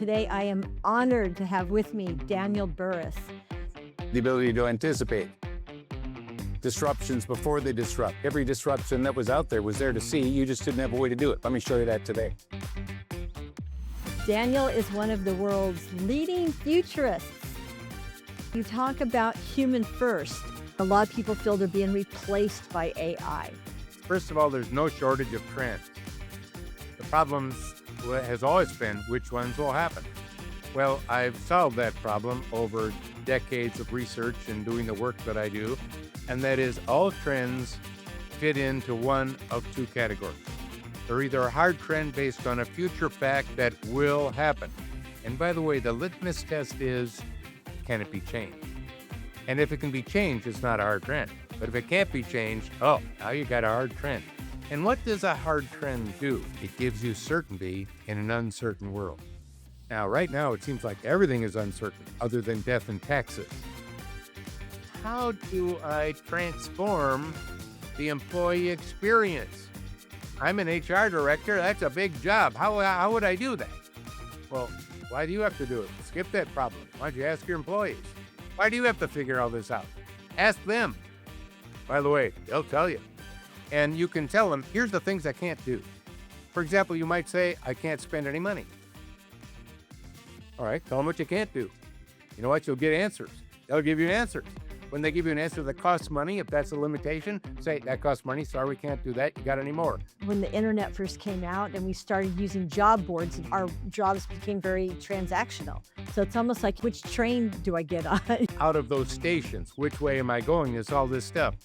today I am honored to have with me Daniel Burrus. The ability to anticipate disruptions before they disrupt. Every disruption that was out there was there to see. You just didn't have a way to do it. Let me show you that today. Daniel is one of the world's leading futurists. You talk about human first. A lot of people feel they're being replaced by AI. First of all, there's no shortage of trends. The problem has always been which ones will happen. Well, I've solved that problem over decades of research and doing the work that I do, and that is all trends fit into one of two categories. They're either a hard trend based on a future fact that will happen. And by the way, the litmus test is, can it be changed? And if it can be changed, it's not a hard trend. But if it can't be changed, oh, now you got a hard trend. And what does a hard trend do? It gives you certainty in an uncertain world. Now, right now, it seems like everything is uncertain other than death and taxes. How do I transform the employee experience? I'm an HR director. That's a big job. How would I do that? Well, why do you have to do it? Skip that problem. Why don't you ask your employees? Why do you have to figure all this out? Ask them. By the way, they'll tell you. And you can tell them, here's the things I can't do. For example, you might say, I can't spend any money. All right, tell them what you can't do. You know what? You'll get answers. They'll give you answers. When they give you an answer that costs money, if that's a limitation, say, that costs money. Sorry, we can't do that. You got any more? When the internet first came out and we started using job boards, our jobs became very transactional. So it's almost like, which train do I get on? Out of those stations, which way am I going? Is all this stuff.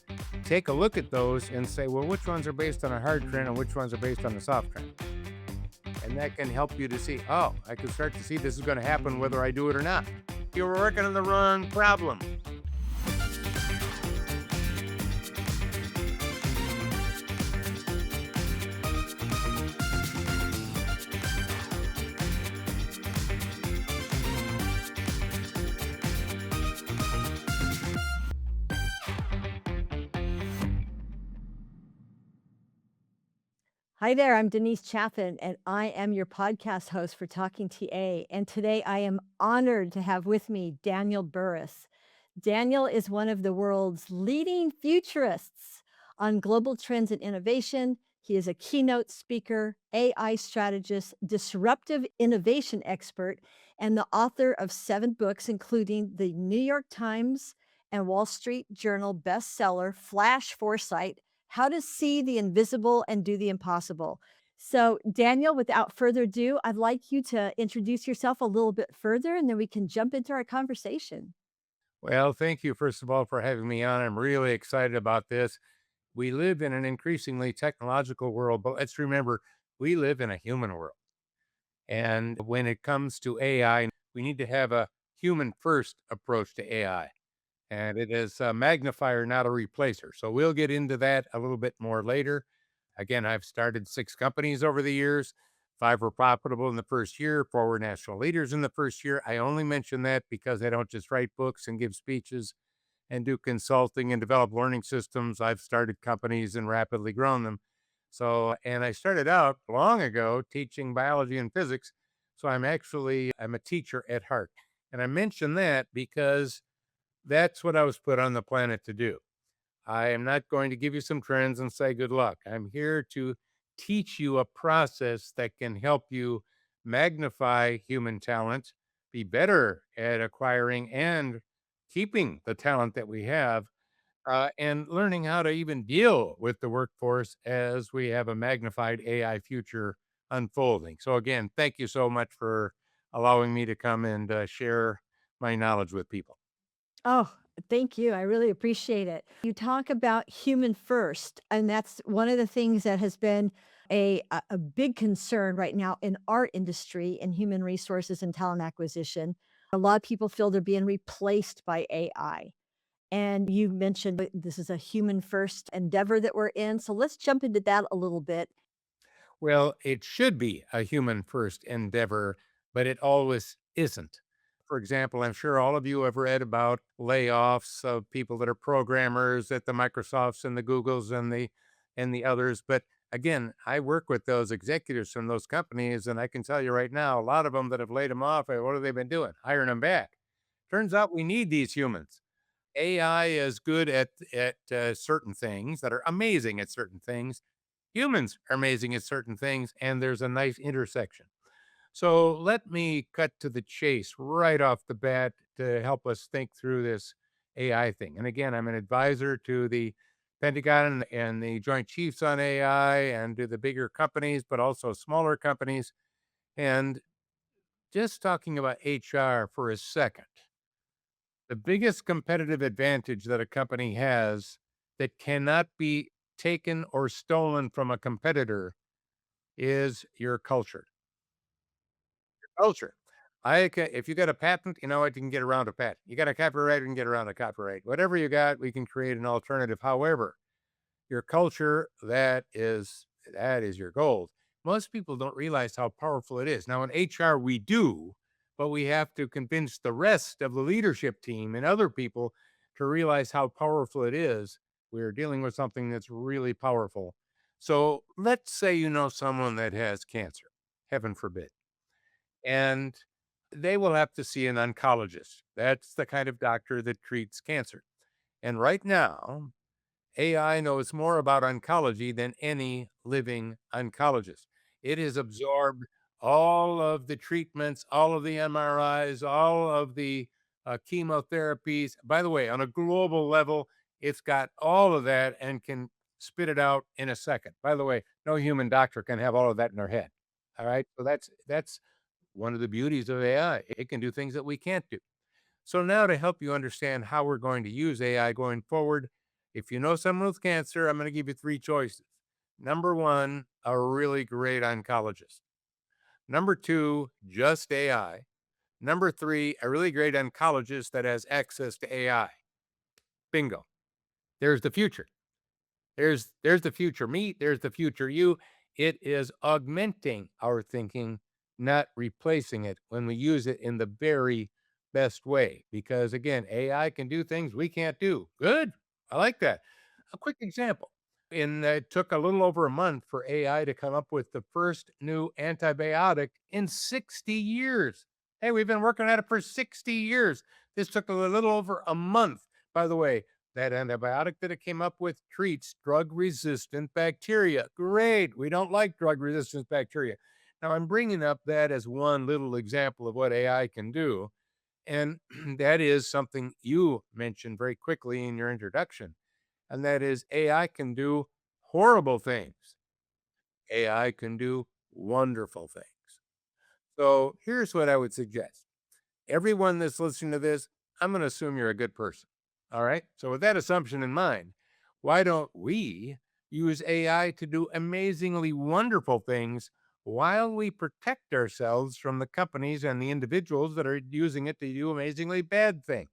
Take a look at those and say, well, which ones are based on a hard trend and which ones are based on a soft trend? And that can help you to see, oh, I can start to see this is going to happen whether I do it or not. You're working on the wrong problem. Hi there, I'm Denise Chaffin, and I am your podcast host for Talking TA. And today I am honored to have with me Daniel Burrus. Daniel is one of the world's leading futurists on global trends and innovation. He is a keynote speaker, AI strategist, disruptive innovation expert, and the author of 7 books, including the New York Times and Wall Street Journal bestseller, Flash Foresight: How to See the Invisible and Do the Impossible. So, Daniel, without further ado, I'd like you to introduce yourself a little bit further, and then we can jump into our conversation. Well, thank you, first of all, for having me on. I'm really excited about this. We live in an increasingly technological world, but let's remember, we live in a human world. And when it comes to AI, we need to have a human first approach to AI. And it is a magnifier, not a replacer. So we'll get into that a little bit more later. Again, I've started 6 companies over the years. 5 were profitable in the first year, 4 were national leaders in the first year. I only mention that because I don't just write books and give speeches and do consulting and develop learning systems. I've started companies and rapidly grown them. So, and I started out long ago teaching biology and physics. So I'm a teacher at heart. And I mention that because that's what I was put on the planet to do. I am not going to give you some trends and say good luck. I'm here to teach you a process that can help you magnify human talent, be better at acquiring and keeping the talent that we have, and learning how to even deal with the workforce as we have a magnified AI future unfolding. So again, thank you so much for allowing me to come and share my knowledge with people. Oh, thank you. I really appreciate it. You talk about human first, and that's one of the things that has been a big concern right now in our industry in human resources and talent acquisition. A lot of people feel they're being replaced by AI. And you mentioned that this is a human first endeavor that we're in. So let's jump into that a little bit. Well, it should be a human first endeavor, but it always isn't. For example, I'm sure all of you have read about layoffs of people that are programmers at the Microsofts and the Googles and the others. But Again, I work with those executives from those companies, and I can tell you right now, a lot of them that have laid them off, what have they been doing? Hiring them back. Turns out we need these humans. AI is good at certain things that are amazing at certain things. Humans are amazing at certain things, and there's a nice intersection. So let me cut to the chase right off the bat to help us think through this AI thing. And again, I'm an advisor to the Pentagon and the Joint Chiefs on AI and to the bigger companies, but also smaller companies. And just talking about HR for a second, the biggest competitive advantage that a company has that cannot be taken or stolen from a competitor is your culture. Culture. If you got a patent, you know what, you can get around a patent. You got a copyright, you can get around a copyright. Whatever you got, we can create an alternative. However, your culture, that is your gold. Most people don't realize how powerful it is. Now in HR we do, but we have to convince the rest of the leadership team and other people to realize how powerful it is. We're dealing with something that's really powerful. So let's say you know someone that has cancer, heaven forbid, and they will have to see an oncologist. That's the kind of doctor that treats cancer. And right now, AI knows more about oncology than any living oncologist. It has absorbed all of the treatments, all of the MRIs, all of the chemotherapies. By the way, on a global level, it's got all of that and can spit it out in a second. By the way, no human doctor can have all of that in their head. All right. So that's one of the beauties of AI. It can do things that we can't do. So now to help you understand how we're going to use AI going forward, if you know someone with cancer, I'm going to give you three choices. Number one, a really great oncologist. Number two, just AI. Number three, a really great oncologist that has access to AI. Bingo. There's the future. There's the future me, there's the future you. It is augmenting our thinking, not replacing it when we use it in the very best way. Because again, AI can do things we can't do. Good. I like that. A quick example. It took a little over a month for AI to come up with the first new antibiotic in 60 years. Hey, we've been working at it for 60 years. This took a little over a month. By the way, that antibiotic that it came up with treats drug resistant bacteria. Great. We don't like drug resistant bacteria. Now, I'm bringing up that as one little example of what AI can do. And that is something you mentioned very quickly in your introduction. And that is AI can do horrible things, AI can do wonderful things. So here's what I would suggest. Everyone that's listening to this, I'm going to assume you're a good person. All right. So, with that assumption in mind, why don't we use AI to do amazingly wonderful things while we protect ourselves from the companies and the individuals that are using it to do amazingly bad things?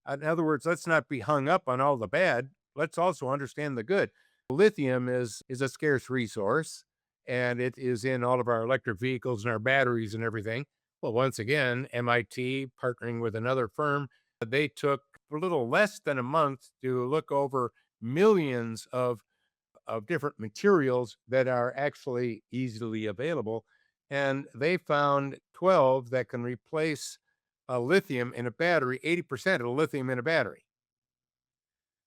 In other words, let's not be hung up on all the bad. Let's also understand the good. Lithium is a scarce resource, and it is in all of our electric vehicles and our batteries and everything. Well, once again, MIT partnering with another firm, they took a little less than a month to look over millions of different materials that are actually easily available. And they found 12 that can replace lithium in a battery, 80% of the lithium in a battery.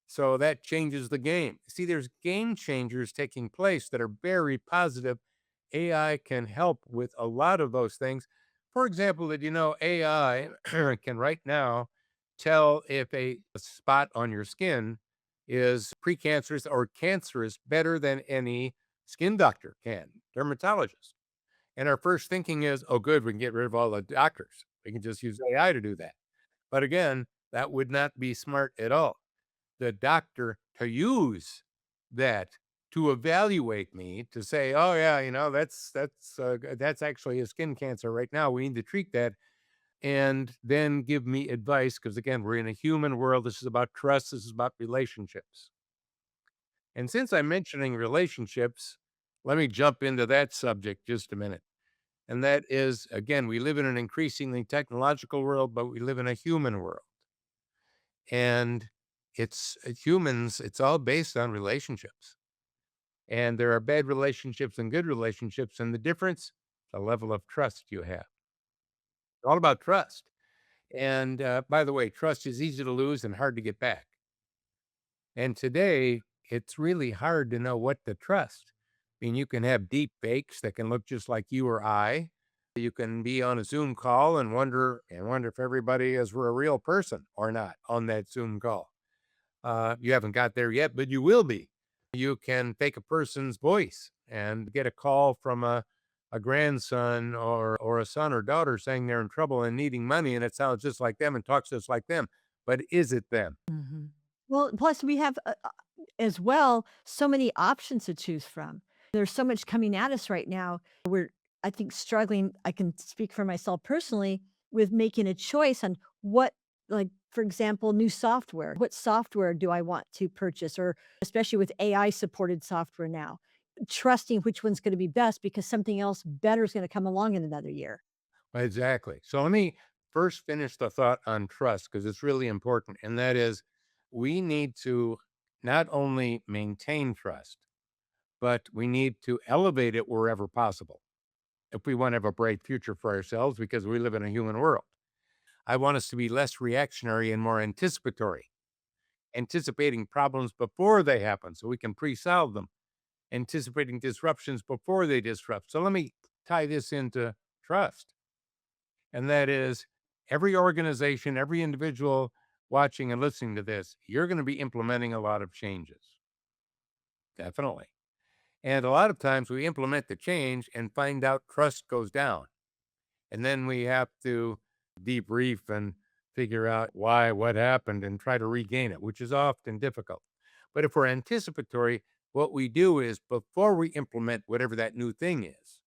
So that changes the game. See, there's game changers taking place that are very positive. AI can help with a lot of those things. For example, did you know AI can right now tell if a spot on your skin is precancerous or cancerous better than any skin doctor can, dermatologist. And our first thinking is, oh, good, we can get rid of all the doctors. We can just use AI to do that. But again, that would not be smart at all. The doctor to use that to evaluate me to say, oh yeah, that's actually a skin cancer right now. We need to treat that, and then give me advice because again, we're in a human world. This is about trust. This is about relationships. And since I'm mentioning relationships, let me jump into that subject just a minute. And that is, again, we live in an increasingly technological world, but we live in a human world. And it's humans, it's all based on relationships. And there are bad relationships and good relationships. And the difference, the level of trust you have. It's all about trust. And by the way, trust is easy to lose and hard to get back. And today, it's really hard to know what to trust. I mean, you can have deep fakes that can look just like you or I. You can be on a Zoom call and wonder if everybody is a real person or not on that Zoom call. You haven't got there yet, but you will be. You can fake a person's voice and get a call from a grandson or a son or daughter saying they're in trouble and needing money, and it sounds just like them and talks just like them. But is it them? Mhm. Well, plus we have, as well, so many options to choose from. There's so much coming at us right now. We're, I think, struggling. I can speak for myself personally with making a choice on what, like, for example, new software. What software do I want to purchase? Or especially with AI supported software now, trusting which one's going to be best because something else better is going to come along in another year. Exactly. So let me first finish the thought on trust because it's really important. And that is, we need to not only maintain trust, but we need to elevate it wherever possible if we want to have a bright future for ourselves because we live in a human world. I want us to be less reactionary and more anticipatory, anticipating problems before they happen so we can pre solve them, anticipating disruptions before they disrupt. So let me tie this into trust. And that is every organization, every individual watching and listening to this, you're going to be implementing a lot of changes. Definitely. And a lot of times we implement the change and find out trust goes down. And then we have to debrief and figure out why, what happened, and try to regain it, which is often difficult. But if we're anticipatory, what we do is before we implement whatever that new thing is,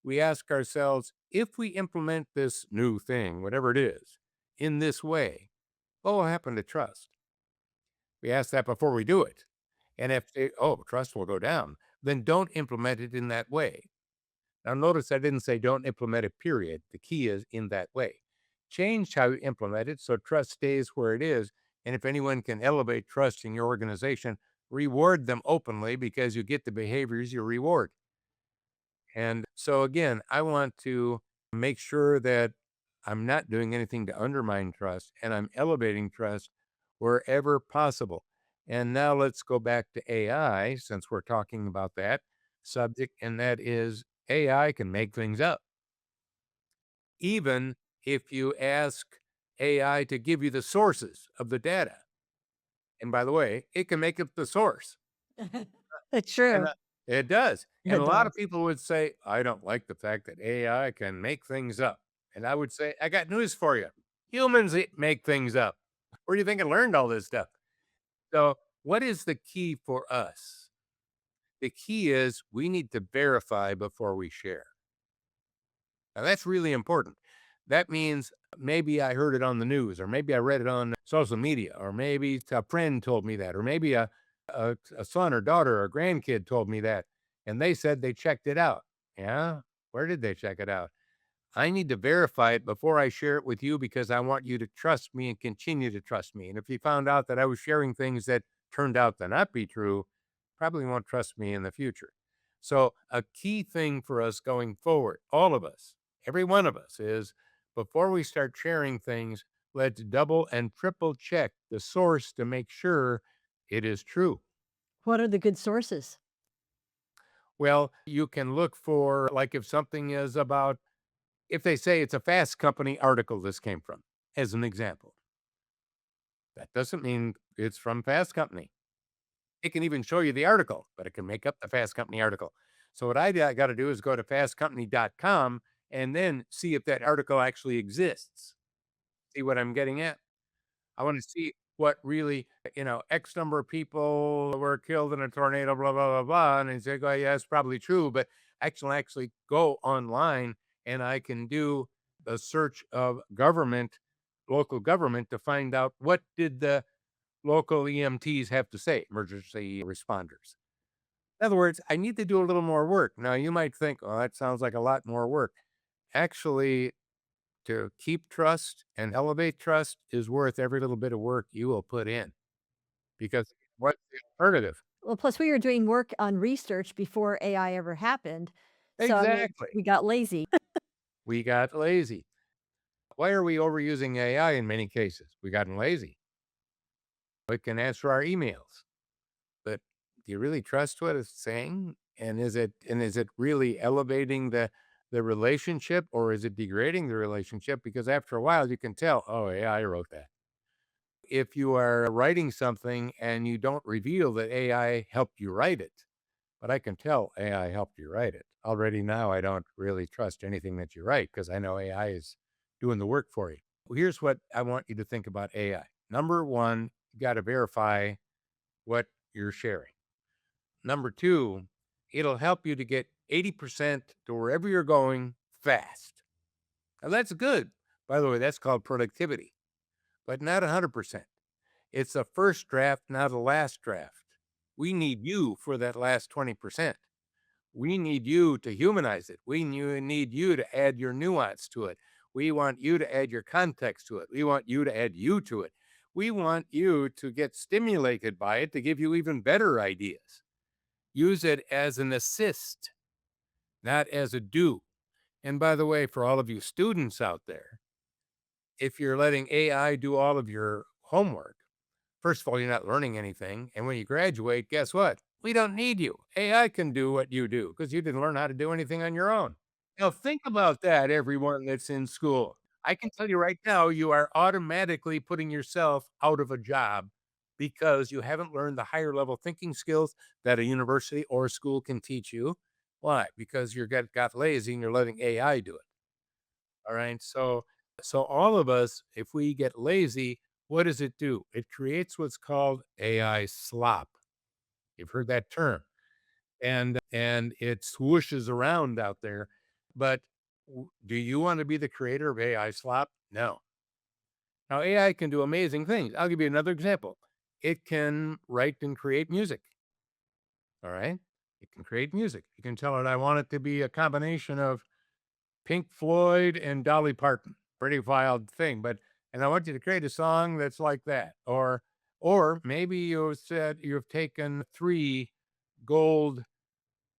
we ask ourselves if we implement this new thing, whatever it is, in this way, what will happen to trust? We ask that before we do it. And if, trust will go down, then don't implement it in that way. Now, notice I didn't say don't implement it, period. The key is in that way. Change how you implement it so trust stays where it is. And if anyone can elevate trust in your organization, reward them openly because you get the behaviors you reward. And so, again, I want to make sure that I'm not doing anything to undermine trust and I'm elevating trust wherever possible. And now let's go back to AI since we're talking about that subject, and that is AI can make things up. Even if you ask AI to give you the sources of the data. And by the way, it can make up the source. That's And true. it does. And It a lot of does. people would say, I don't like the fact that AI can make things up. And I would say, I got news for you. Humans make things up. Where do you think I learned all this stuff? So, what is the key for us? The key is we need to verify before we share. Now, that's really important. That means maybe I heard it on the news, or maybe I read it on social media, or maybe a friend told me that, or maybe a son or daughter or grandkid told me that, and they said they checked it out. Yeah. Where did they check it out? I need to verify it before I share it with you because I want you to trust me and continue to trust me. And if you found out that I was sharing things that turned out to not be true, probably won't trust me in the future. So, a key thing for us going forward, all of us, every one of us, is before we start sharing things, let's double and triple check the source to make sure it is true. What are the good sources? Well, you can look for, like, if something is about, if they say it's a Fast Company article this came from, as an example, that doesn't mean it's from Fast Company. It can even show you the article, but it can make up the Fast Company article. So what I got to do is go to fastcompany.com and then see if that article actually exists. See what I'm getting at? I want to see what really, X number of people were killed in a tornado, blah, blah, blah, blah. And they say, oh, yeah, it's probably true. But actually go online and I can do a search of government, local government to find out what did the local EMTs have to say, emergency responders. In other words, I need to do a little more work. Now, you might think, oh, that sounds like a lot more work. Actually, to keep trust and elevate trust is worth every little bit of work you will put in because what's the alternative? Well, plus we were doing work on research before AI ever happened. So, I mean, Exactly. we got lazy. We got lazy. Why are we overusing AI in many cases? We gotten lazy. It can answer our emails, but do you really trust what it's saying? And is it really elevating the relationship, or is it degrading the relationship? Because after a while you can tell, oh, AI wrote that. If you are writing something and you don't reveal that AI helped you write it, but I can tell AI helped you write it. Already now, I don't really trust anything that you write because I know AI is doing the work for you. Here's what I want you to think about AI. Number one, you got to verify what you're sharing. Number two, it'll help you to get 80% to wherever you're going fast. Now, that's good. By the way, that's called productivity, but not 100%. It's the first draft, not the last draft. We need you for that last 20%. We need you to humanize it. We need you to add your nuance to it. We want you to add your context to it. We want you to add you to it. We want you to get stimulated by it to give you even better ideas. Use it as an assist, not as a do. And by the way, for all of you students out there, if you're letting AI do all of your homework, first of all, you're not learning anything. And when you graduate, guess what? We don't need you. AI can do what you do because you didn't learn how to do anything on your own. Now, think about that, everyone that's in school. I can tell you right now, you are automatically putting yourself out of a job because you haven't learned the higher level thinking skills that a university or a school can teach you. Why? Because you got lazy and you're letting AI do it. All right. So all of us, if we get lazy, what does it do? It creates what's called AI slop. You've heard that term. And it swooshes around out there. But do you want to be the creator of AI slop? No. Now AI can do amazing things. I'll give you another example. It can write and create music. All right. It can create music. You can tell it, I want it to be a combination of Pink Floyd and Dolly Parton. Pretty wild thing, but and I want you to create a song that's like that. Or maybe you said you've taken 3 gold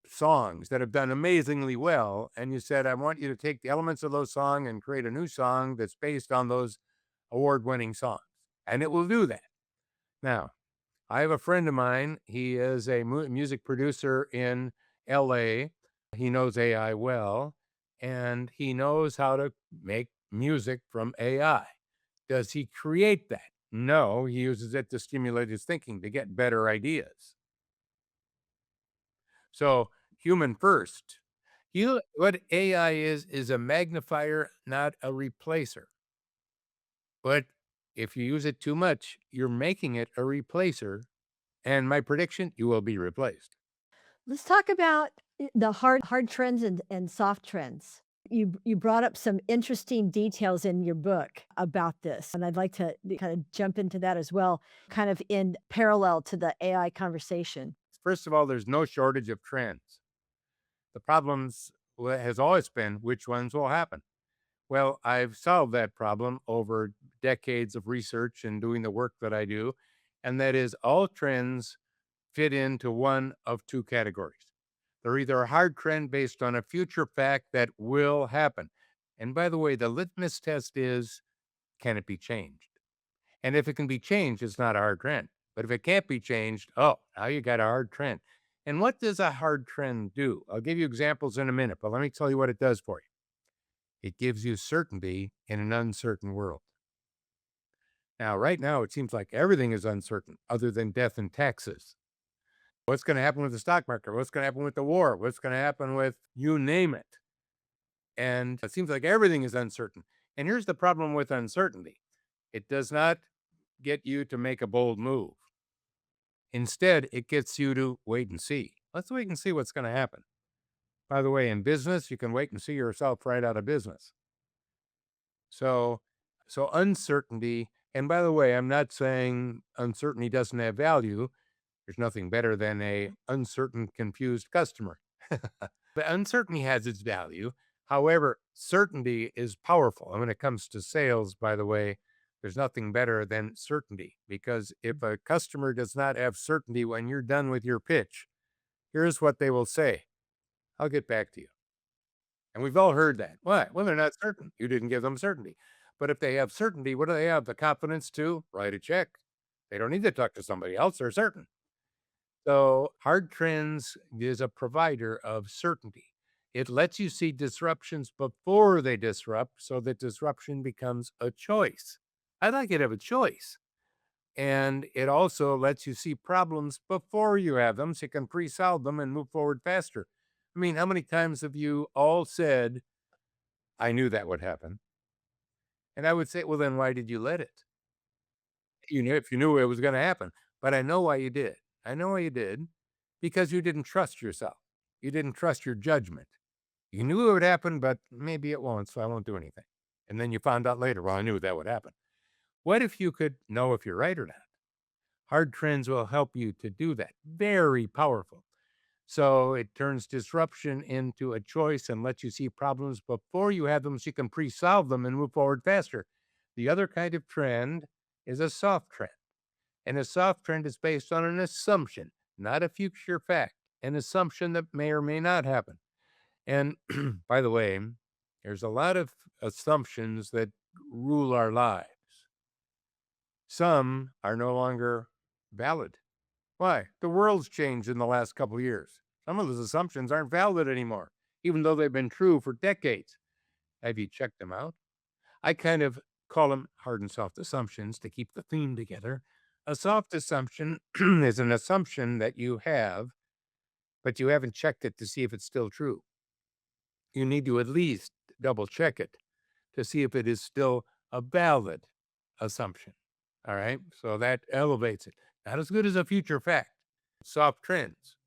songs that have done amazingly well, and you said, I want you to take the elements of those songs and create a new song that's based on those award-winning songs. And it will do that. Now, I have a friend of mine. He is a music producer in LA. He knows AI well, and he knows how to make music from AI. Does he create that? No, he uses it to stimulate his thinking to get better ideas. So, human first. What AI is a magnifier, not a replacer. But if you use it too much, you're making it a replacer. And my prediction, you will be replaced. Let's talk about the hard trends and soft trends. You brought up some interesting details in your book about this, and I'd like to kind of jump into that as well, kind of in parallel to the AI conversation. First of all, there's no shortage of trends. The problems has always been which ones will happen. Well, I've solved that problem over decades of research and doing the work that I do, and that is all trends fit into one of two categories. They're either a hard trend based on a future fact that will happen. And by the way, the litmus test is, can it be changed? And if it can be changed, it's not a hard trend. But if it can't be changed, oh, now you got a hard trend. And what does a hard trend do? I'll give you examples in a minute, but let me tell you what it does for you. It gives you certainty in an uncertain world. Now, right now, it seems like everything is uncertain other than death and taxes. What's going to happen with the stock market? What's going to happen with the war? What's going to happen with you name it? And it seems like everything is uncertain. And here's the problem with uncertainty, it does not get you to make a bold move. Instead, it gets you to wait and see. Let's wait and see what's going to happen. By the way, in business, you can wait and see yourself right out of business. So, so uncertainty, and by the way, I'm not saying uncertainty doesn't have value. There's nothing better than a uncertain, confused customer. The uncertainty has its value. However, certainty is powerful. And when it comes to sales, by the way, There's nothing better than certainty, because if a customer does not have certainty when you're done with your pitch, here's what they will say: I'll get back to you. And we've all heard that. Why? Well, they're not certain. You didn't give them certainty. But if they have certainty, what do they have? The confidence to write a check. They don't need to talk to somebody else. They're certain. So, Hard Trends is a provider of certainty. It lets you see disruptions before they disrupt so that disruption becomes a choice. I like it to have a choice. And it also lets you see problems before you have them so you can pre solve them and move forward faster. I mean, how many times have you all said, I knew that would happen? And I would say, well, then why did you let it? You knew if you knew it was going to happen. But I know why you did. I know why you did, because you didn't trust yourself. You didn't trust your judgment. You knew it would happen, but maybe it won't, so I won't do anything. And then you found out later, well, I knew that would happen. What if you could know if you're right or not? Hard Trends will help you to do that. Very powerful. So it turns disruption into a choice and lets you see problems before you have them so you can pre solve them and move forward faster. The other kind of trend is a soft trend. And a soft trend is based on an assumption, not a future fact, an assumption that may or may not happen. And by the way, there's a lot of assumptions that rule our lives. Some are no longer valid. Why? The world's changed in the last couple of years. Some of those assumptions aren't valid anymore, even though they've been true for decades. Have you checked them out? I kind of call them hard and soft assumptions to keep the theme together. A soft assumption is an assumption that you have, but you haven't checked it to see if it's still true. You need to at least double check it to see if it is still a valid assumption. All right. So that elevates it. Not as good as a future fact. Soft trends.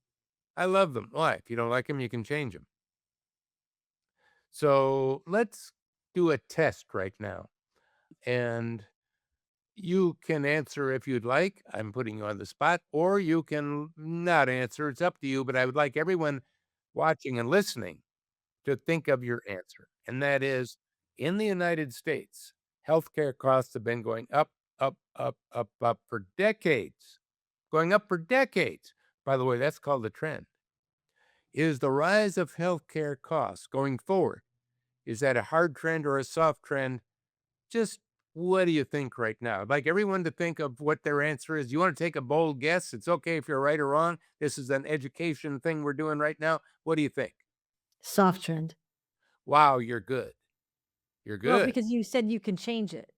I love them. Why? If you don't like them, you can change them. So let's do a test right now. And you can answer if you'd like. I'm putting you on the spot, or you can not answer. It's up to you. But I would like everyone watching and listening to think of your answer. And that is, in the United States, healthcare costs have been going up, up, up, up, up for decades. Going up for decades. By the way, that's called the trend. Is the rise of healthcare costs going forward? Is that a hard trend or a soft trend? Just what do you think right now? I'd like everyone to think of what their answer is. You want to take a bold guess? It's okay if you're right or wrong. This is an education thing we're doing right now. What do you think? Soft trend. Wow, you're good. You're Well, good. because you said you can change it.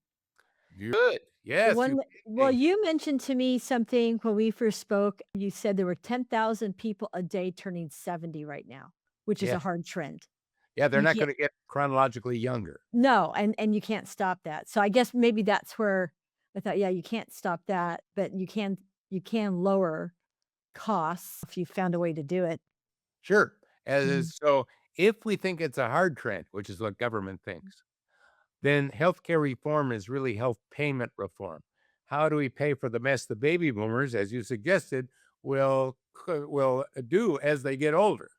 You're good. The Yes, you one that can well, change it. you mentioned to me something when we first spoke. You said there were 10,000 people a day turning 70 right now, which is Yeah. a hard trend. Yeah, they're You not can't going to get chronologically younger. no, and you can't stop that. So I guess maybe that's where I thought, yeah, you can't stop that, but you can lower costs if you found a way to do it. Sure. Mhm. So if we think it's a hard trend, which is what government thinks, then healthcare reform is really health payment reform. How do we pay for the mess the baby boomers, as you suggested, will do as they get older?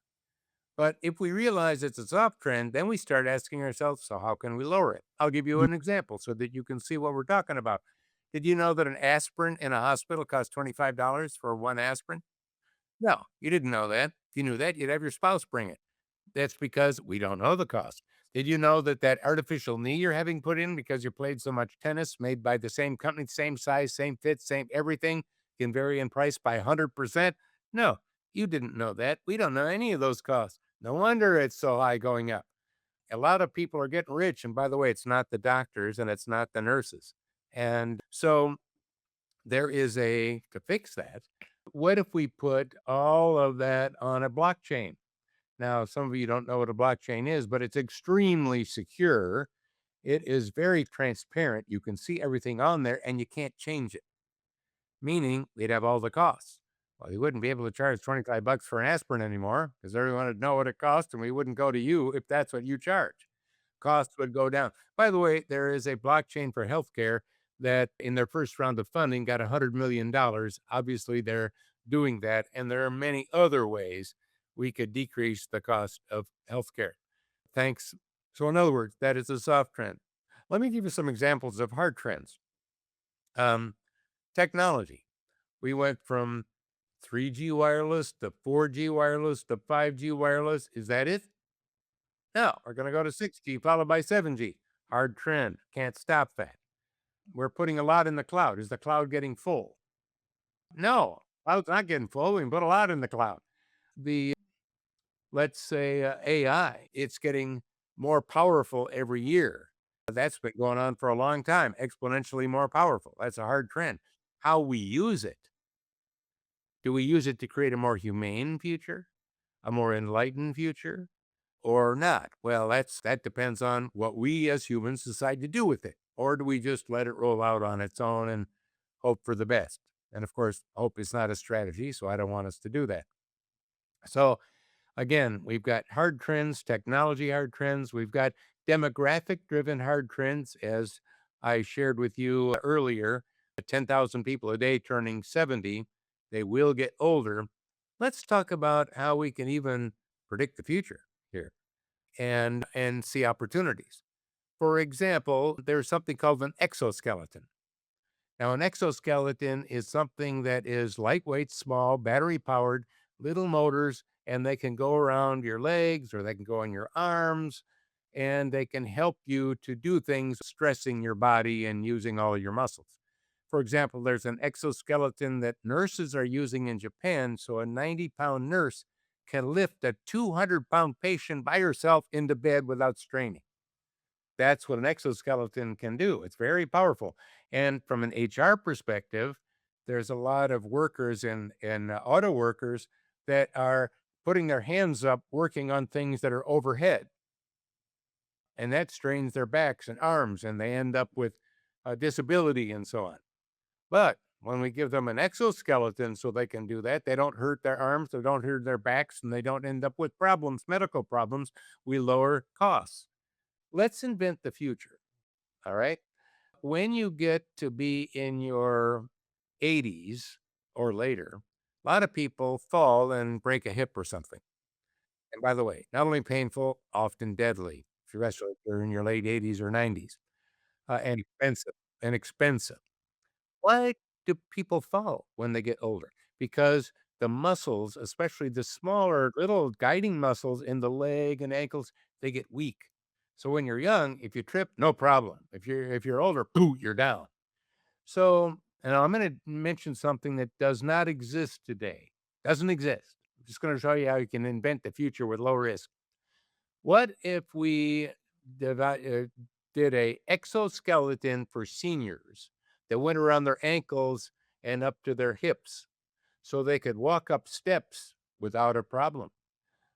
But if we realize it's a soft trend, then we start asking ourselves, so how can we lower it? I'll give you an example so that you can see what we're talking about. Did you know that an aspirin in a hospital costs $25 for one aspirin? No, you didn't know that. If you knew that, you'd have your spouse bring it. That's because we don't know the cost. Did you know that that artificial knee you're having put in because you played so much tennis, made by the same company, same size, same fit, same everything, can vary in price by 100%? No, you didn't know that. We don't know any of those costs. No wonder it's so high going up. A lot of people are getting rich. And by the way, it's not the doctors and it's not the nurses. And so there is to fix that. What if we put all of that on a blockchain? Now, some of you don't know what a blockchain is, but it's extremely secure. It is very transparent. You can see everything on there and you can't change it, meaning we'd have all the costs. Well, you wouldn't be able to charge 25 bucks for an aspirin anymore because everyone would know what it costs and we wouldn't go to you if that's what you charge. Costs would go down. By the way, there is a blockchain for healthcare that in their first round of funding got $100 million. Obviously, they're doing that. And there are many other ways we could decrease the cost of healthcare. Thanks. So, in other words, that is a soft trend. Let me give you some examples of hard trends. Um, Technology. We went from 3G wireless to 4G wireless to 5G wireless. Is that it? No, we're going to go to 6G followed by 7G. Hard trend. Can't stop that. We're putting a lot in the cloud. Is the cloud getting full? No, cloud's not getting full. We can put a lot in the cloud. The let's say AI, it's getting more powerful every year. That's been going on for a long time, exponentially more powerful. That's a hard trend. How we use it. Do we use it to create a more humane future, a more enlightened future, or not? Well, that depends on what we as humans decide to do with it. Or do we just let it roll out on its own and hope for the best? And of course, hope is not a strategy, so I don't want us to do that. So again, we've got hard trends, technology hard trends. We've got demographic driven hard trends, as I shared with you earlier 10,000 people a day turning 70. They will get older. Let's talk about how we can even predict the future here and see opportunities. For example, there's something called an exoskeleton. Now, an exoskeleton is something that is lightweight, small, battery powered, little motors, and they can go around your legs or they can go on your arms, and they can help you to do things stressing your body and using all of your muscles. For example, there's an exoskeleton that nurses are using in Japan, so a 90-pound nurse can lift a 200-pound patient by herself into bed without straining. That's what an exoskeleton can do. It's very powerful. And from an HR perspective, there's a lot of workers in auto workers that are putting their hands up working on things that are overhead. And that strains their backs and arms, and they end up with a disability and so on. But when we give them an exoskeleton so they can do that, they don't hurt their arms, they don't hurt their backs, and they don't end up with problems, medical problems. We lower costs. Let's invent the future. All right. When you get to be in your 80s or later, a lot of people fall and break a hip or something. And by the way, not only painful, often deadly, especially if you're in your late 80s or 90s, and expensive. And expensive. Why do people fall when they get older? Because the muscles, especially the smaller little guiding muscles in the leg and ankles, they get weak. So when you're young, if you trip, no problem. If you're older, pooh, you're down. So, and I'm going to mention something that does not exist today. Doesn't exist. I'm just going to show you how you can invent the future with low risk. What if we did a exoskeleton for seniors that went around their ankles and up to their hips so they could walk up steps without a problem?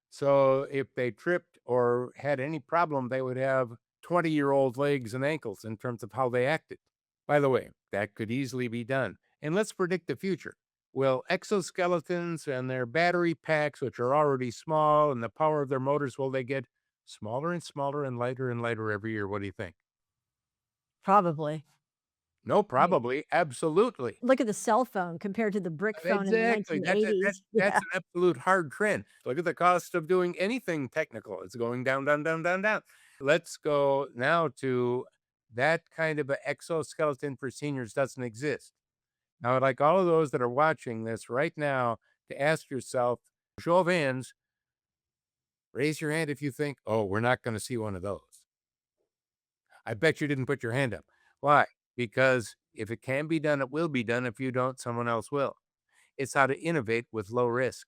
So if they tripped or had any problem, they would have 20-year-old legs and ankles in terms of how they acted. By the way, that could easily be done. And let's predict the future. Will exoskeletons and their battery packs, which are already small, and the power of their motors, will they get smaller and smaller and lighter every year? What do you think? Probably. No, I mean, probably. Absolutely. look at the cell phone compared to the brick phone in the Exactly. That's a, 1980s. that's Yeah. an absolute hard trend. Look at the cost of doing anything technical. It's going down, down, down, down, down. Let's go now to that kind of an exoskeleton for seniors doesn't exist. Now, I'd like all of those that are watching this right now to ask yourself, show of hands, raise your hand if you think, oh, we're not going to see one of those. I bet you didn't put your hand up. Why? Because if it can be done, it will be done. If you don't, someone else will. It's how to innovate with low risk.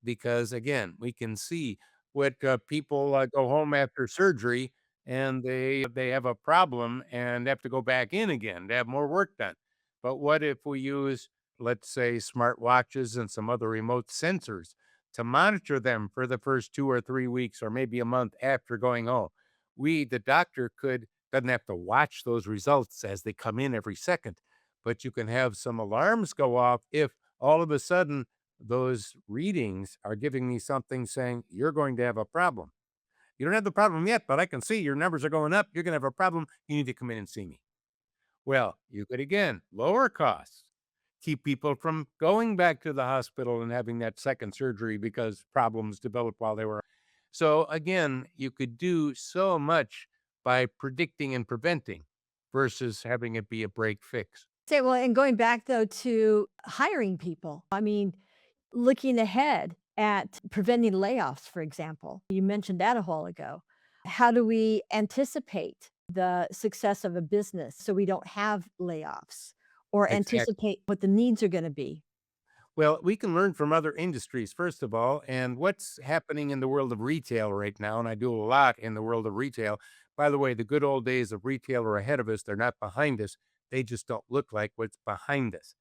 Because again, we can see what people go home after surgery and they have a problem and have to go back in again to have more work done. But what if we use, let's say, smart watches and some other remote sensors to monitor them for the first 2 or 3 weeks or maybe a month after going home? The doctor doesn't have to watch those results as they come in every second, but you can have some alarms go off if all of a sudden those readings are giving me something saying you're going to have a problem. You don't have the problem yet, but I can see your numbers are going up. You're going to have a problem. You need to come in and see me. Well, you could again lower costs, keep people from going back to the hospital and having that second surgery because problems developed while they were. So, again, you could do so much by predicting and preventing versus having it be a break fix. Say, well, and going back though to hiring people, I mean, looking ahead at preventing layoffs, for example, you mentioned that a while ago. How do we anticipate the success of a business so we don't have layoffs or Exactly. anticipate what the needs are going to be? Well, we can learn from other industries, first of all, and what's happening in the world of retail right now. And I do a lot in the world of retail. By the way, the good old days of retail are ahead of us. They're not behind us. They just don't look like what's behind us.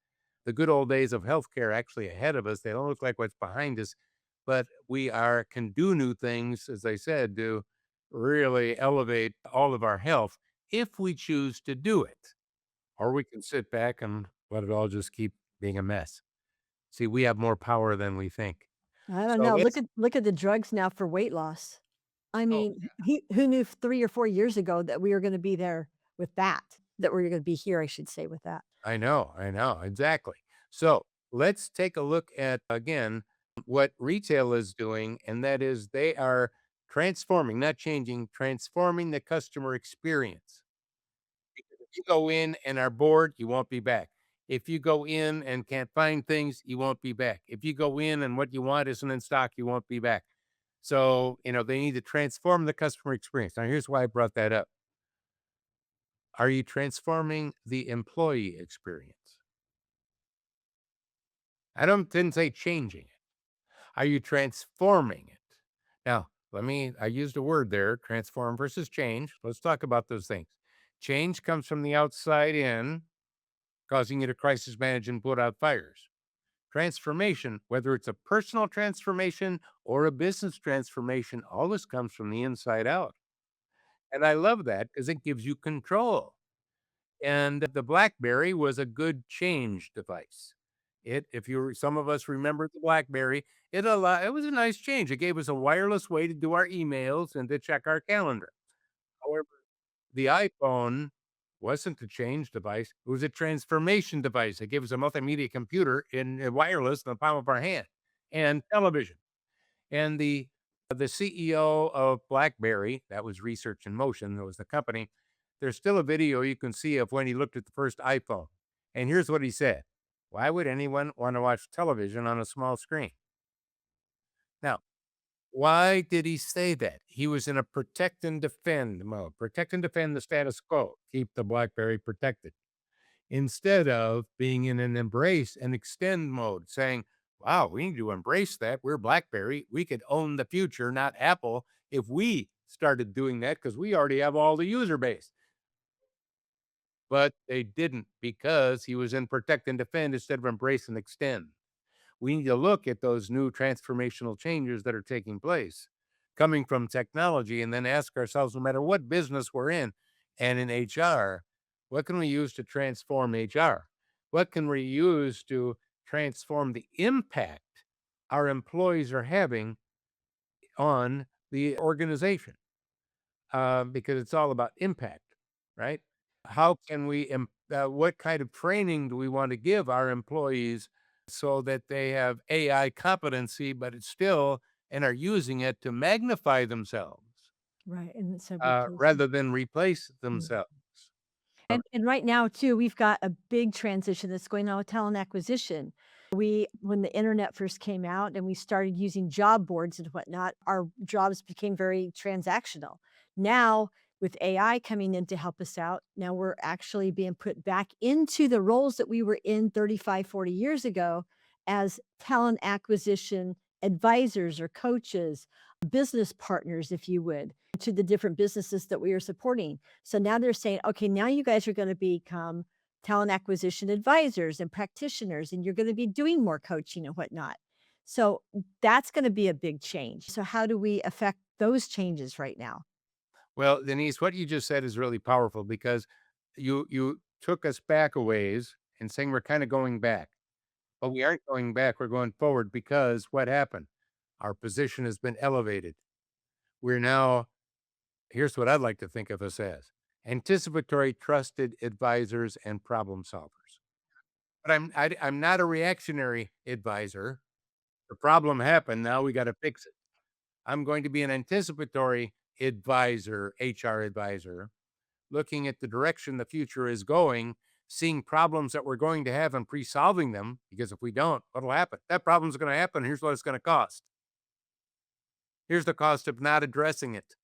The good old days of healthcare are actually ahead of us. They don't look like what's behind us, but we are can do new things, as I said, to really elevate all of our health if we choose to do it. Or we can sit back and let it all just keep being a mess. See, we have more power than we think. I don't So know. let's Look at the drugs now for weight loss. I Oh, mean, who knew 3 or 4 years ago that we were gonna be there with that, that we are gonna be here, I should say, with that. I know, exactly. So let's take a look at, again, what retail is doing, and that is they are transforming, not changing, transforming the customer experience. Because if you go in and are bored, you won't be back. If you go in and can't find things, you won't be back. If you go in and what you want isn't in stock, you won't be back. So, they need to transform the customer experience. Now, here's why I brought that up. Are you transforming the employee experience? Didn't say changing it. Are you transforming it? Now, I used a word there, transform versus change. Let's talk about those things. Change comes from the outside in, causing you to crisis manage and put out fires. Transformation, whether it's a personal transformation or a business transformation, always comes from the inside out. And I love that because it gives you control. And the BlackBerry was a good change device. If you some of us remember the BlackBerry, it was a nice change. It gave us a wireless way to do our emails and to check our calendar. However, the iPhone wasn't a change device. It was a transformation device. It gave us a multimedia computer in wireless in the palm of our hand and television. And the CEO of BlackBerry, that was Research in Motion, that was the company. There's still a video you can see of when he looked at the first iPhone. And here's what he said. Why would anyone want to watch television on a small screen? Now, why did he say that? He was in a protect and defend mode. Protect and defend the status quo. Keep the BlackBerry protected instead of being in an embrace and extend mode, saying, wow, we need to embrace that. We're BlackBerry. We could own the future, not Apple, if we started doing that because we already have all the user base. But they didn't because he was in protect and defend instead of embrace and extend. We need to look at those new transformational changes that are taking place coming from technology and then ask ourselves, no matter what business we're in and in HR, what can we use to transform HR? What can we use to transform the impact our employees are having on the organization? Because it's all about impact, right? How can what kind of training do we want to give our employees so that they have AI competency, but it's still and are using it to magnify themselves Right, and instead of replacing. rather than replace themselves? And right now too, we've got a big transition that's going on with talent acquisition. When the internet first came out and we started using job boards and whatnot, our jobs became very transactional. Now, with AI coming in to help us out, now we're actually being put back into the roles that we were in 35, 40 years ago as talent acquisition advisors or coaches, business partners, if you would, to the different businesses that we are supporting. So now they're saying, okay, now you guys are going to become talent acquisition advisors and practitioners, and you're going to be doing more coaching and whatnot. So that's going to be a big change. So, how do we affect those changes right now? Well, Denise, what you just said is really powerful because you took us back a ways and saying we're kind of going back. But we aren't going back, we're going forward because what happened? Our position has been elevated. We're now here's what I'd like to think of us as anticipatory, trusted advisors and problem solvers. But I'm not a reactionary advisor. The problem happened. Now we got to fix it. I'm going to be an anticipatory advisor, HR advisor, looking at the direction the future is going seeing problems that we're going to have and pre-solving them, because if we don't, what'll happen? That problem's going to happen. Here's what it's going to cost. Here's the cost of not addressing it,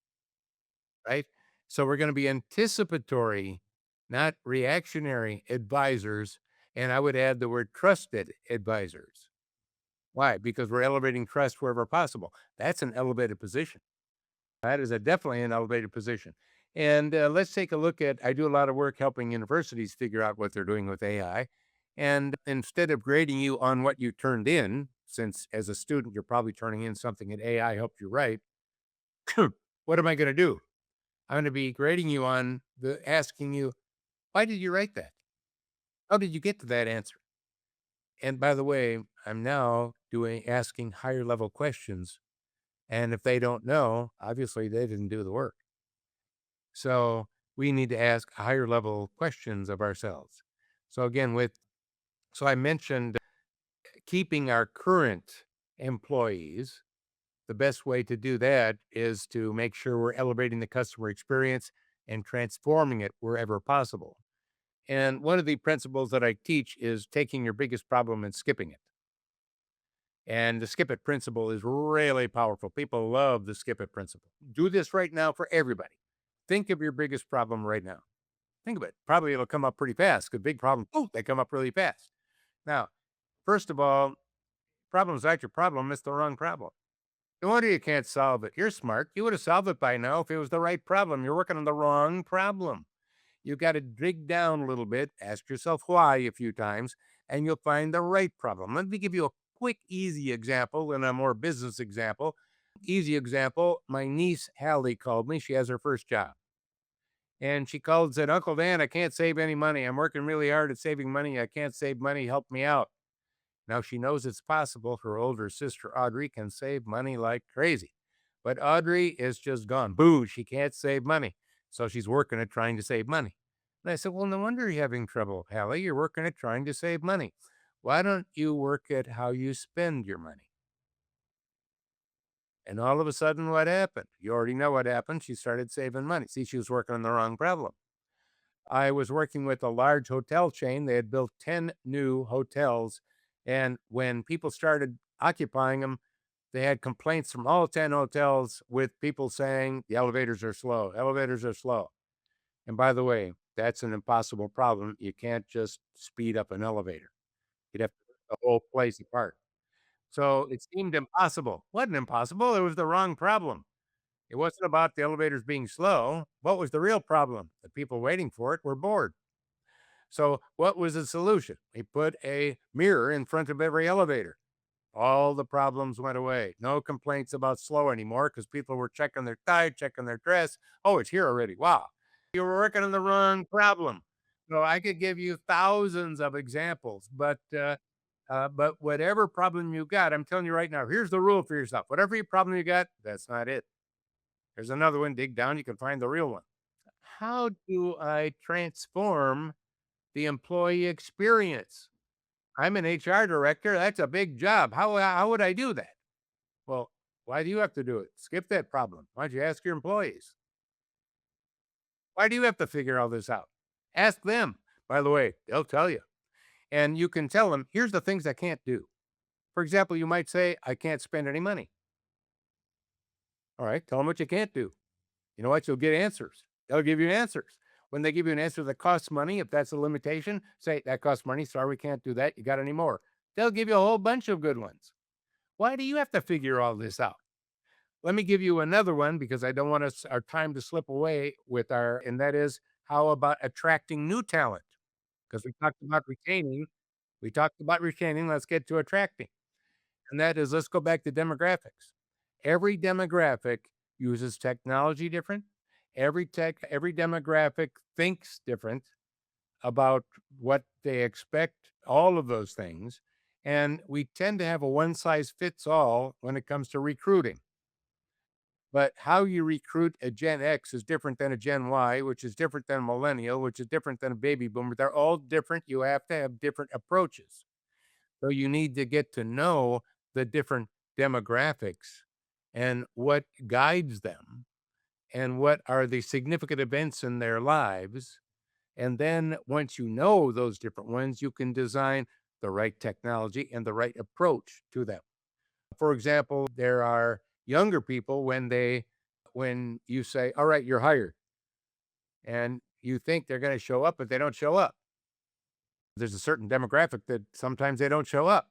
right? So we're going to be anticipatory, not reactionary advisors. And I would add the word trusted advisors. Why? Because we're elevating trust wherever possible. That's an elevated position. That is definitely an elevated position. And let's take a look at, I do a lot of work helping universities figure out what they're doing with AI. And instead of grading you on what you turned in, since as a student, you're probably turning in something that AI helped you write, what am I going to do? I'm going to be grading you on the asking you, why did you write that? How did you get to that answer? And by the way, I'm now asking higher level questions. And if they don't know, obviously they didn't do the work. So we need to ask higher level questions of ourselves. So again, so I mentioned keeping our current employees. The best way to do that is to make sure we're elevating the customer experience and transforming it wherever possible. And one of the principles that I teach is taking your biggest problem and skipping it. And the skip it principle is really powerful. People love the skip it principle. Do this right now for everybody. Think of your biggest problem right now. Think of it. Probably it'll come up pretty fast because big problems, oh, they come up really fast. Now, first of all, problem's not your problem. It's the wrong problem. No wonder you can't solve it. You're smart. You would have solved it by now if it was the right problem. You're working on the wrong problem. You got to dig down a little bit, ask yourself why a few times, and you'll find the right problem. Let me give you a quick, easy example and a more business example. Easy example, my niece Hallie called me. She has her first job. And she called and said, Uncle Dan, I can't save any money. I'm working really hard at saving money. I can't save money. Help me out. Now she knows it's possible. Her older sister, Audrey, can save money like crazy. But Audrey is just gone. Boo, she can't save money. So she's working at trying to save money. And I said, well, no wonder you're having trouble, Hallie. You're working at trying to save money. Why don't you work at how you spend your money? And all of a sudden, what happened? You already know what happened. She started saving money. See, she was working on the wrong problem. I was working with a large hotel chain. They had built 10 new hotels. And when people started occupying them, they had complaints from all 10 hotels with people saying the elevators are slow. Elevators are slow. And by the way, that's an impossible problem. You can't just speed up an elevator. You'd have to rip the whole place apart. So it seemed impossible. Wasn't impossible. It was the wrong problem. It wasn't about the elevators being slow. What was the real problem? The people waiting for it were bored. So what was the solution? We put a mirror in front of every elevator. All the problems went away. No complaints about slow anymore because people were checking their tie, checking their dress. Oh, it's here already. Wow. You were working on the wrong problem. So I could give you thousands of examples, but whatever problem you got, I'm telling you right now, here's the rule for yourself. Whatever your problem you got, that's not it. There's another one. Dig down, you can find the real one. How do I transform the employee experience? I'm an HR director. That's a big job. How would I do that? Well, why do you have to do it? Skip that problem. Why don't you ask your employees? Why do you have to figure all this out? Ask them. By the way, they'll tell you. And you can tell them, here's the things I can't do. For example, you might say, I can't spend any money. All right, tell them what you can't do. You know what? You'll get answers. They'll give you answers. When they give you an answer that costs money, if that's a limitation, say, that costs money. Sorry, we can't do that. You got any more? They'll give you a whole bunch of good ones. Why do you have to figure all this out? Let me give you another one because I don't want our time to slip away and that is how about attracting new talent? Because we talked about retaining. We talked about retaining. Let's get to attracting. And that is, let's go back to demographics. Every demographic uses technology different. Every demographic thinks different about what they expect, all of those things. And we tend to have a one size fits all when it comes to recruiting. But how you recruit a Gen X is different than a Gen Y, which is different than a millennial, which is different than a baby boomer. They're all different. You have to have different approaches. So you need to get to know the different demographics and what guides them and what are the significant events in their lives And then once you know those different ones, you can design the right technology and the right approach to them. For example, there are younger people when you say, "All right, you're hired," and you think they're going to show up, but they don't show up. There's a certain demographic that sometimes they don't show up.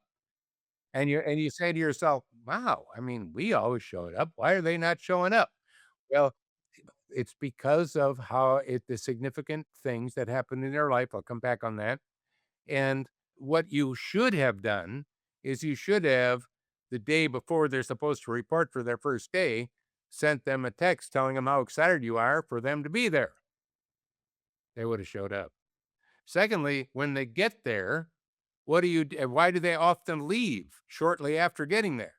And you say to yourself, "Wow, I mean, we always showed up. Why are they not showing up?" Well, it's because of the significant things that happened in their life. I'll come back on that. And what you should have done is you should have, the day before they're supposed to report for their first day, sent them a text telling them how excited you are for them to be there. They would have showed up. Secondly, when they get there, why do they often leave shortly after getting there?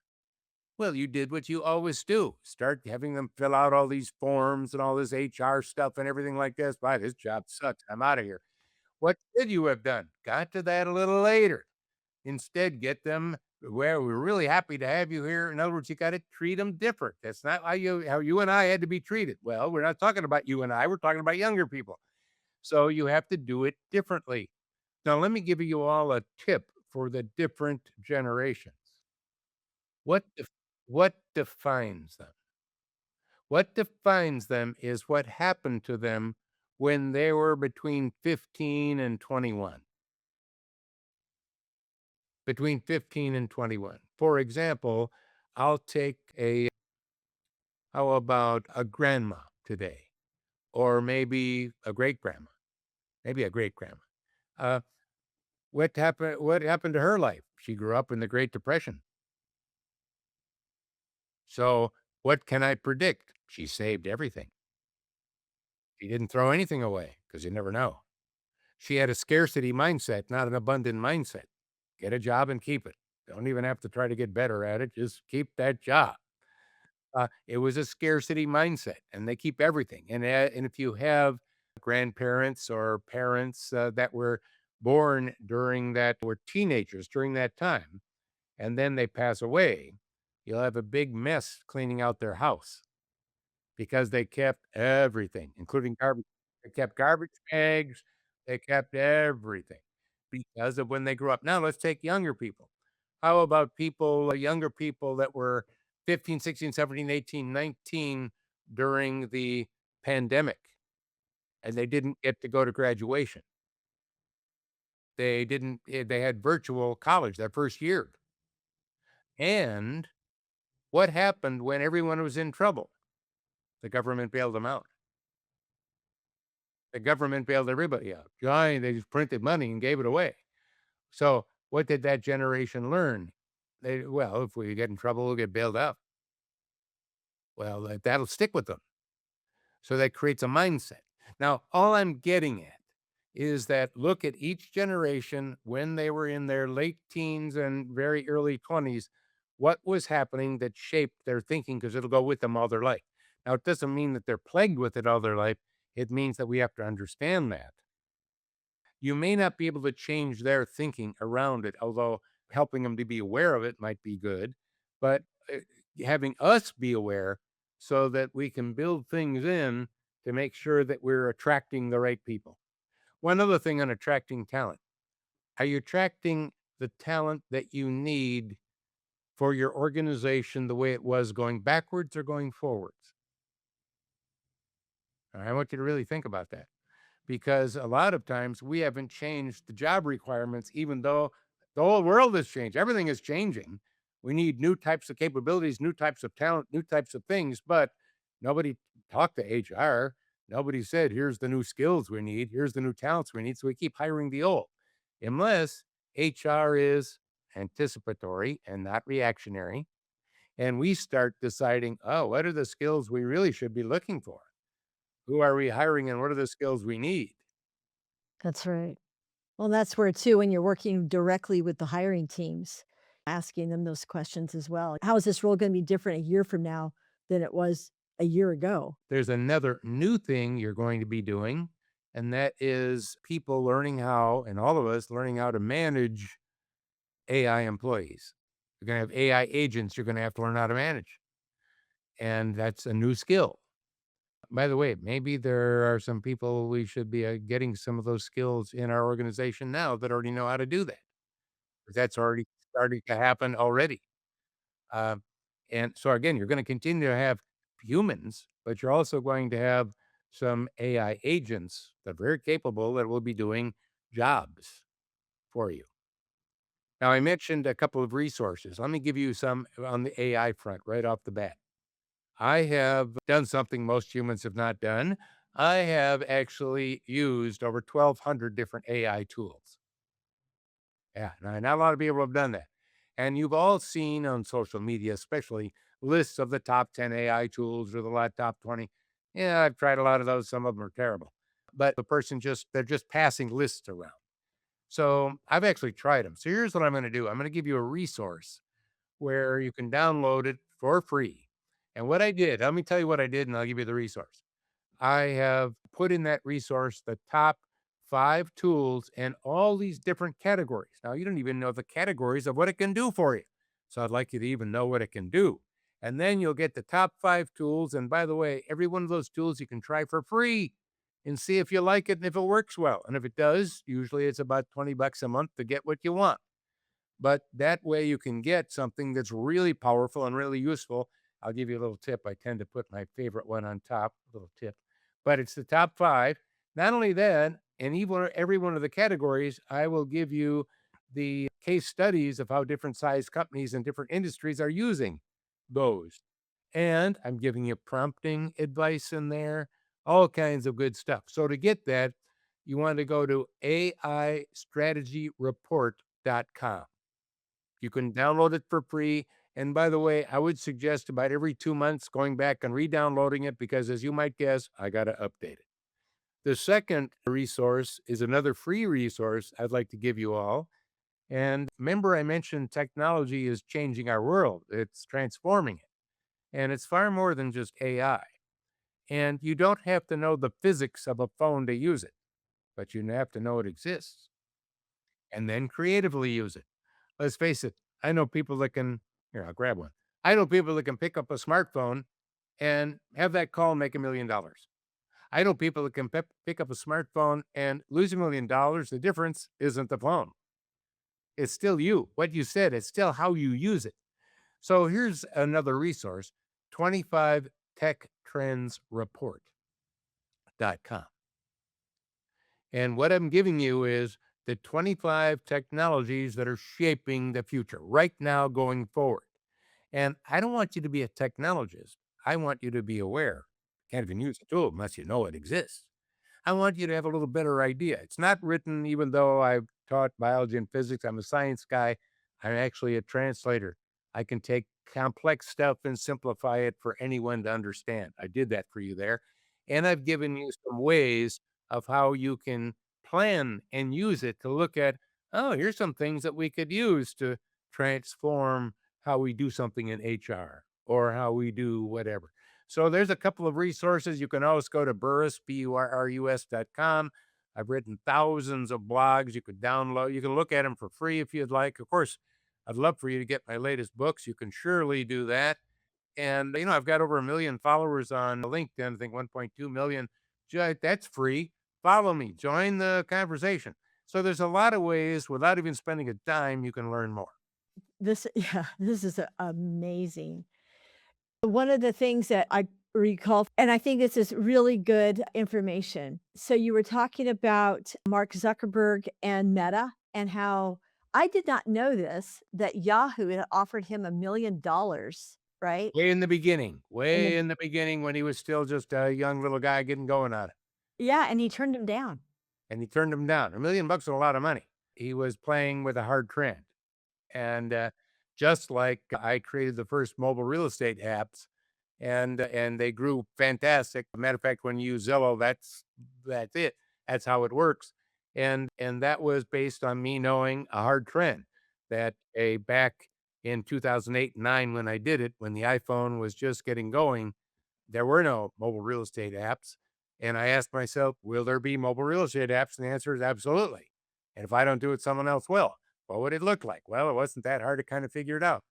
Well, you did what you always do. Start having them fill out all these forms and all this HR stuff and everything like this. Why, this job sucks. I'm out of here. What should you have done? Got to that a little later. Instead, get them, "Well, we're really happy to have you here." In other words, you got to treat them different. That's not how you and I had to be treated. Well, we're not talking about you and I. We're talking about younger people. So you have to do it differently. Now, let me give you all a tip for the different generations. What def- what defines them? What defines them is what happened to them when they were between 15 and 21. Between 15 and 21. For example, I'll take how about a grandma today, or maybe a great grandma, maybe a great grandma. Uh, what happened to her life? She grew up in the Great Depression. So what can I predict? She saved everything. She didn't throw anything away because you never know. She had a scarcity mindset, not an abundant mindset. Get a job and keep it. Don't even have to try to get better at it. Just keep that job. It was a scarcity mindset, and they keep everything. And if you have grandparents or parents that were born during that, were teenagers during that time, and then they pass away, you'll have a big mess cleaning out their house because they kept everything, including garbage. They kept garbage bags. They kept everything because of when they grew up. Now let's take younger people. How about younger people that were 15, 16, 17, 18, 19 during the pandemic, and they didn't get to go to graduation. They had virtual college that first year. And what happened when everyone was in trouble? The government bailed them out. The government bailed everybody out. They just printed money and gave it away. So what did that generation learn? If we get in trouble, we'll get bailed out. Well, that'll stick with them. So that creates a mindset. Now, all I'm getting at is that look at each generation when they were in their late teens and very early 20s, what was happening that shaped their thinking, because it'll go with them all their life. Now, it doesn't mean that they're plagued with it all their life. It means that we have to understand that. You may not be able to change their thinking around it, although helping them to be aware of it might be good. But having us be aware so that we can build things in to make sure that we're attracting the right people. One other thing on attracting talent, are you attracting the talent that you need for your organization the way it was going backwards or going forwards? I want you to really think about that, because a lot of times we haven't changed the job requirements, even though the whole world has changed. Everything is changing. We need new types of capabilities, new types of talent, new types of things, but nobody talked to HR. Nobody said, here's the new skills we need, here's the new talents we need. So we keep hiring the old, unless HR is anticipatory and not reactionary. And we start deciding, oh, what are the skills we really should be looking for? Who are we hiring and what are the skills we need? That's right. Well, that's where too, when you're working directly with the hiring teams, asking them those questions as well. How is this role gonna be different a year from now than it was a year ago? There's another new thing you're going to be doing, and that is people learning how, and all of us learning how to manage AI employees. You're going to have AI agents you're going to have to learn how to manage. And that's a new skill. By the way, maybe there are some people we should be getting some of those skills in our organization now that already know how to do that. That's already starting to happen already. Um, and so again, you're going to continue to have humans, but you're also going to have some AI agents that are very capable that will be doing jobs for you. Now, I mentioned a couple of resources. Let me give you some on the AI front right off the bat. I have done something most humans have not done. I have actually used over 1,200 different AI tools. Yeah, not a lot of people have done that. And you've all seen on social media, especially lists of the top 10 AI tools or the top 20. Yeah, I've tried a lot of those. Some of them are terrible. But they're just passing lists around. So I've actually tried them. So here's what I'm going to do I'm going to give you a resource where you can download it for free. And what I did, let me tell you what I did, and I'll give you the resource. I have put in that resource the top 5 tools and all these different categories. Now, you don't even know the categories of what it can do for you. So I'd like you to even know what it can do. And then you'll get the top 5 tools. And by the way, every one of those tools you can try for free and see if you like it and if it works well. And if it does, usually it's about 20 bucks a month to get what you want. But that way you can get something that's really powerful and really useful. I'll give you a little tip. I tend to put my favorite one on top, a little tip, but it's the top 5. Not only that, in even every one of the categories, I will give you the case studies of how different size companies and different industries are using those. And I'm giving you prompting advice in there, all kinds of good stuff. So to get that, you want to go to AIstrategyreport.com. You can download it for free. And by the way, I would suggest about every 2 months going back and re-downloading it because as you might guess, I got to update it. The second resource is another free resource I'd like to give you all. And remember, I mentioned technology is changing our world. It's transforming it. And it's far more than just AI. And you don't have to know the physics of a phone to use it, but you have to know it exists and then creatively use it. Let's face it, I know people that can here, I'll grab one. I know people that can pick up a smartphone and have that call make $1,000,000. I know people that can pick up a smartphone and lose $1,000,000. The difference isn't the phone. It's still you. What you said, it's still how you use it. So here's another resource, 25 Tech Trends Report.com. And what I'm giving you is the 25 technologies that are shaping the future right now going forward. And I don't want you to be a technologist. I want you to be aware. Can't even use the tool unless you know it exists. I want you to have a little better idea. It's not written, even though I've taught biology and physics, I'm a science guy. I'm actually a translator. I can take complex stuff and simplify it for anyone to understand. I did that for you there. And I've given you some ways of how you can plan and use it to look at, oh, here's some things that we could use to transform how we do something in HR or how we do whatever. So there's a couple of resources. You can always go to Burrus, BURRUS.com. I've written thousands of blogs you could download. You can look at them for free if you'd like. Of course, I'd love for you to get my latest books. You can surely do that. And, I've got over 1 million followers on LinkedIn, I think 1.2 million. That's free. Follow me, join the conversation. So there's a lot of ways without even spending a dime, you can learn more. This yeah, this is amazing. One of the things that I recall, and I think this is really good information. So you were talking about Mark Zuckerberg and Meta and how I did not know this, that Yahoo had offered him $1,000,000, right? In Way the in the beginning when he was still just a young little guy getting going on it. Yeah, and he turned him down. And he turned him down. $1,000,000 is a lot of money. He was playing with a hard trend. And just like I created the first mobile real estate apps, and they grew fantastic. Matter of fact, when you use Zillow, that's it. That's how it works. And that was based on me knowing a hard trend that a back in 2008 9 when I did it, when the iPhone was just getting going, there were no mobile real estate apps. And I asked myself, will there be mobile real estate apps? And the answer is absolutely. And if I don't do it, someone else will. What would it look like? Well, it wasn't that hard to kind of figure it out.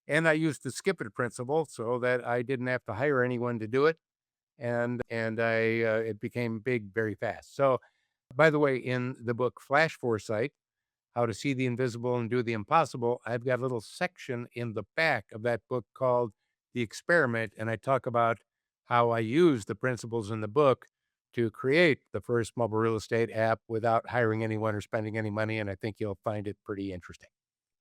And I used the skip it principle so that I didn't have to hire anyone to do it. and it became big very fast. So, by the way, in the book Flash Foresight, How to See the Invisible and Do the Impossible, I've got a little section in the back of that book called The Experiment, and I talk about how I use the principles in the book to create the first mobile real estate app without hiring anyone or spending any money, and I think you'll find it pretty interesting.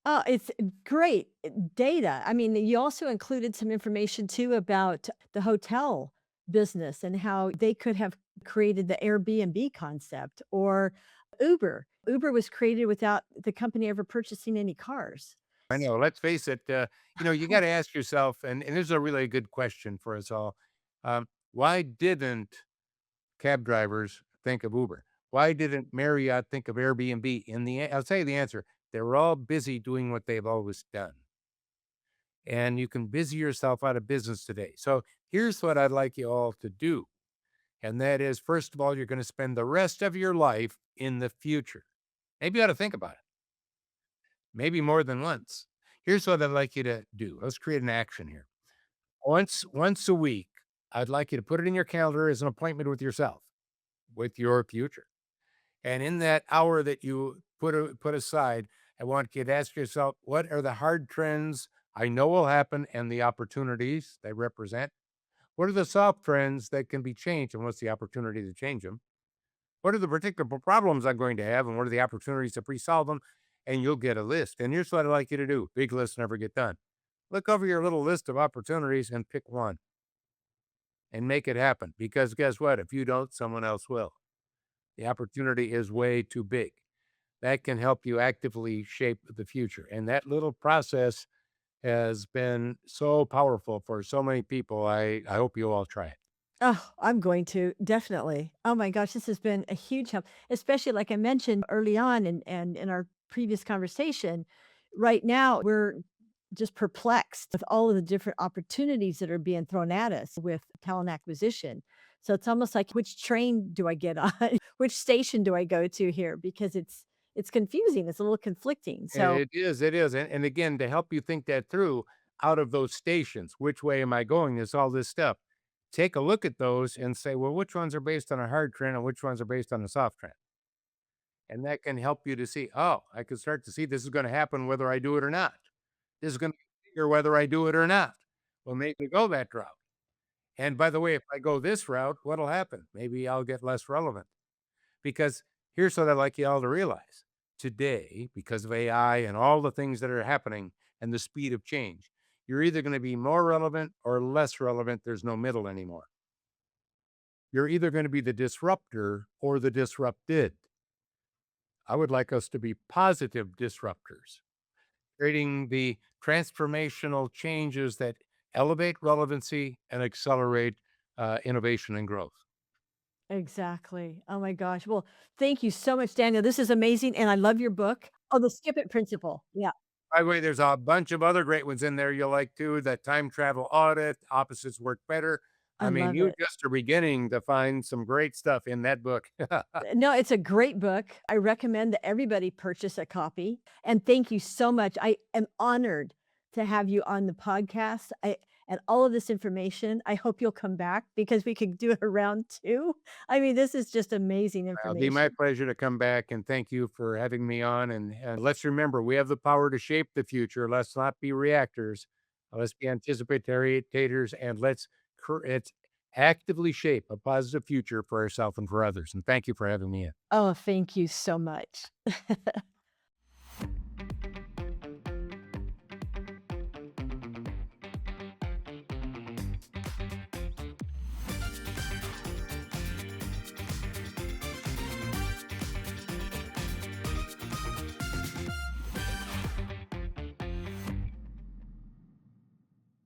Oh, it's great data. I mean, you also included some information too about the hotel business and how they could have created the Airbnb concept or Uber. Uber was created without the company ever purchasing any cars. I know. Let's face it. You got to ask yourself, and this is a really good question for us all. Why didn't cab drivers think of Uber? Why didn't Marriott think of Airbnb? I'll tell you the answer. They were all busy doing what they've always done, and you can busy yourself out of business today. So here's what I'd like you all to do, and that is, first of all, you're going to spend the rest of your life in the future. Maybe you ought to think about it. Maybe more than once. Here's what I'd like you to do. Let's create an action here. Once a week, I'd like you to put it in your calendar as an appointment with yourself, with your future. And in that hour that you put aside, I want you to ask yourself, what are the hard trends I know will happen and the opportunities they represent? What are the soft trends that can be changed and what's the opportunity to change them? What are the particular problems I'm going to have and what are the opportunities to pre-solve them? And you'll get a list. And here's what I'd like you to do. Big lists never get done. Look over your little list of opportunities and pick one and make it happen. Because guess what? If you don't, someone else will. The opportunity is way too big. That can help you actively shape the future. And that little process has been so powerful for so many people. I hope you all try it. Oh, I'm going to, definitely. Oh my gosh, this has been a huge help, especially like I mentioned early on and in our previous conversation. Right now, we're just perplexed with all of the different opportunities that are being thrown at us with talent acquisition. So it's almost like which train do I get on? Which station do I go to here? Because it's confusing. It's a little conflicting. So It is. And again, to help you think that through, out of those stations, which way am I going? There's all this stuff. Take a look at those and say, well, which ones are based on a hard trend and which ones are based on a soft trend? And that can help you to see, oh, I can start to see this is going to happen whether I do it or not. This is going to be bigger whether I do it or not. Well, maybe go that route. And by the way, if I go this route, what'll happen? Maybe I'll get less relevant. Because here's what I'd like you all to realize. Today, because of AI and all the things that are happening and the speed of change, you're either going to be more relevant or less relevant. There's no middle anymore. You're either going to be the disruptor or the disrupted. I would like us to be positive disruptors, creating the transformational changes that elevate relevancy and accelerate innovation and growth. exactly. Oh my gosh. Well, thank you so much, Daniel. This is amazing. And I love your book. Oh, the skip it principle. Yeah, By the way, there's a bunch of other great ones in there you'll like too. That time travel audit, opposites work better. I I mean, love you it. just are beginning to find some great stuff in that book. No, it's a great book. I recommend that everybody purchase a copy. And thank you so much. I am honored to have you on the podcast. And all of this information. I hope you'll come back because we could do a round two. I mean, this is just amazing It'll be my information. pleasure to come back and thank you for having me on. And let's remember, we have the power to shape the future. Let's not be reactors. Let's be anticipators and let's actively shape a positive future for ourselves and for others. And thank you for having me in. Oh, thank you so much.